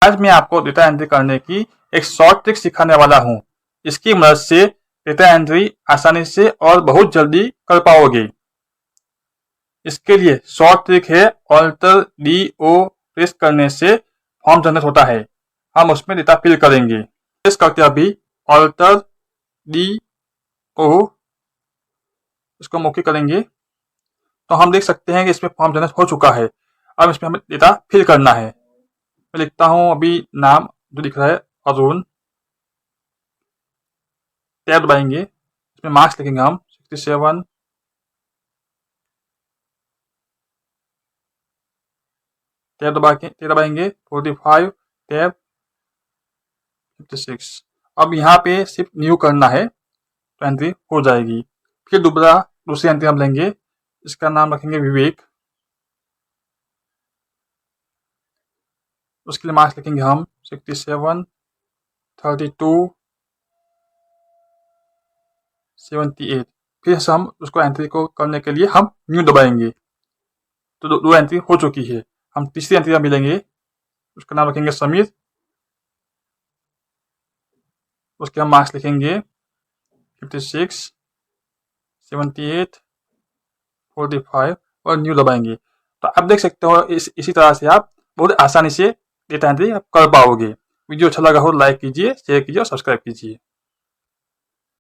आज मैं आपको डेटा एंट्री करने की एक शॉर्ट ट्रिक सिखाने वाला हूं। इसकी मदद से डेटा एंट्री आसानी से और बहुत जल्दी कर पाओगे। इसके लिए शॉर्ट ट्रिक है ऑल्टर डी ओ प्रेस करने से फॉर्म जनरेट होता है। हम उसमें डेटा फिल करेंगे। प्रेस करते अभी ऑल्टर डी ओ इसको ओके करेंगे तो हम देख सकते हैं कि इसमें फॉर्म जनरेट हो चुका है। अब इसमें हमें डेटा फिल करना है। मैं लिखता हूं अभी नाम जो लिख रहा है अरुण। टैब दबाएंगे, इसमें मार्क्स लिखेंगे हम 67। टैब दबाएंगे 45, टैब 56। अब यहाँ पे सिर्फ न्यू करना है तो एंट्री हो जाएगी। फिर दूसरी एंट्री हम लेंगे, इसका नाम रखेंगे विवेक। उसके लिए मार्क्स लिखेंगे हम 67, 32, 78। फिर हम उसको एंट्री को करने के लिए हम न्यू दबाएंगे तो दो एंट्री हो चुकी है। हम तीसरी एंट्री मिलेंगे, उसका नाम रखेंगे समीर। उसके हम मार्क्स लिखेंगे 56, 78, 45 और न्यू दबाएंगे। तो आप देख सकते हो इसी तरह से आप बहुत आसानी से डेटा एंट्री कर पाओगे। वीडियो अच्छा लगा हो लाइक कीजिए, शेयर कीजिए और सब्सक्राइब कीजिए।